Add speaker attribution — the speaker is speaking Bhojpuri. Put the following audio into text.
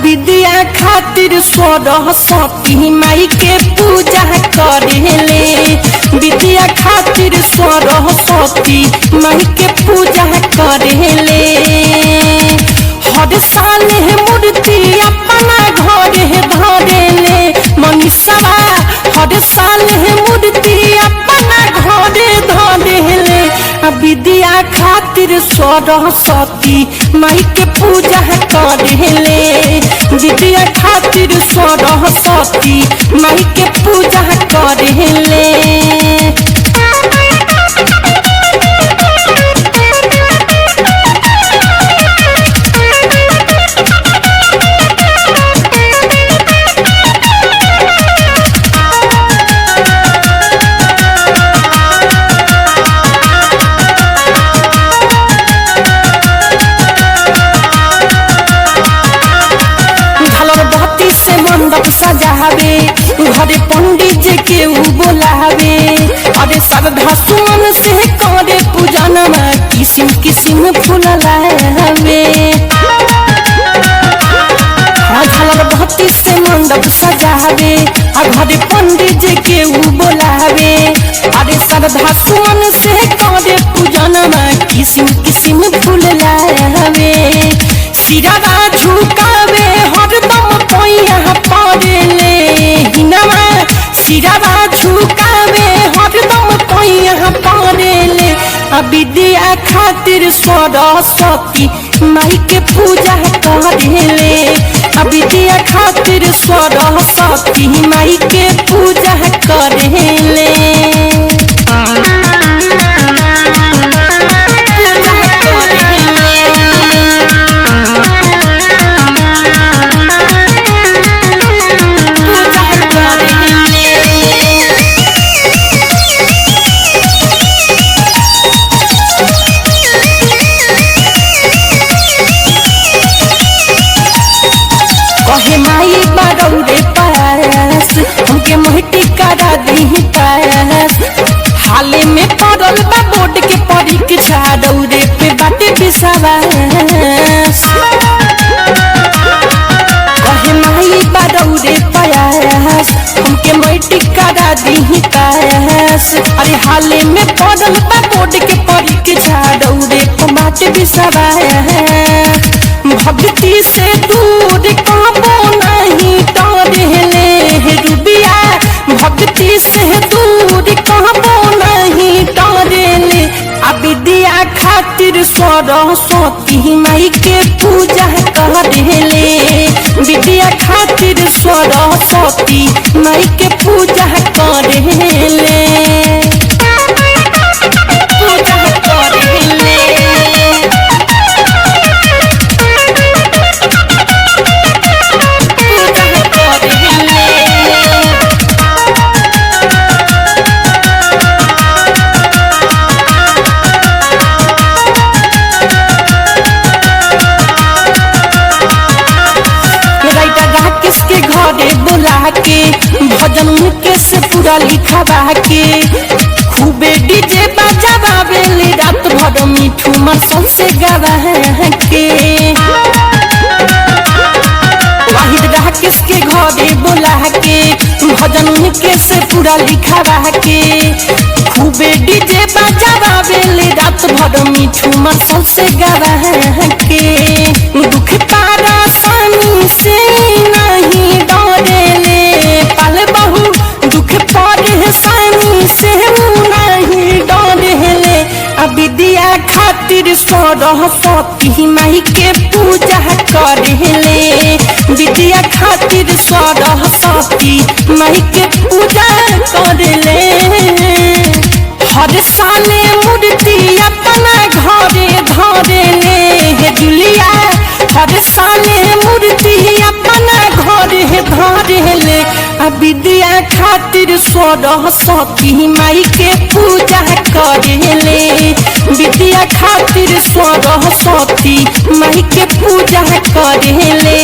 Speaker 1: विद्या खातिर सरस्वती माई के पूजा करेले। विद्या खातिर सरस्वती माई के पूजा करेले। हर साल मूर्ति अपना घरे धरेले। मनीषवा हर साल मूर्ति अपना घरे धरेले। विद्या खातिर सरस्वती माई के पूजा करेले। विद्या खातिर सरस्वती माई के पूजा करेले। सजावे घरे पंडित जी के बोलावे। अरे श्रद्धा सुमन से करे पूजनमा किसिम किसिम फूल लावे। झालर बत्ती से मंडप सजावे घरे पंडित जी के बोलावे। अरे श्रद्धा सुमन से करे पूजनमा किसिम किसिम फूल लावे। सिरावा झुकावे हरदम पैया पड़ेले। हिनवा सिरावा झुकावे हरदम पैया पड़ेले। विद्या खातिर सरस्वती माई के पूजा करेले। विद्या खातिर सरस्वती माई के पूजा करेले। माई बारौरे पास हमके मोहटी करा दी पास। हाले में पड़ल बा बोर्ड के परीक्षा दौरे पे बाटे विश्वास। कहे माई बारौरे पास हमके मोहटी करा दी पास। अरे हाले में पड़ल बा बोर्ड के परीक्षा दौरे पे बाटे विश्वास। भक्ति से दूर काबो नहीं डरेले। रुबिया भक्ति से दूर काबो नहीं डरेले। विद्या खातिर सरस्वती माई के पूजा करेले। विद्या खातिर सरस्वती माई के पूजा करेले। किसके घरे बुला के भजन के से पूरा लिखवा के खूबे डीजे बजावे ले। रात भर मिठू मसल से गवा के वाहिद रहा किसके घरे बुला के भजन के से पूरा लिखवा के खूबे डीजे बजावे ले। रात भर मिठू मसल से गवा के दुख पारा सानी से नहीं डरेले। पल बहु दुख पड़े सानी से नहीं डरेले। विद्या खातिर सरस्वती माई के पूजा करेले। विद्या खातिर सरस्वती माई के पूजा करेले। हर साल मूर्ति अपना घर खातिर सरस्वती माई के पूजा करेले। विद्या खातिर सरस्वती माई के पूजा करेले।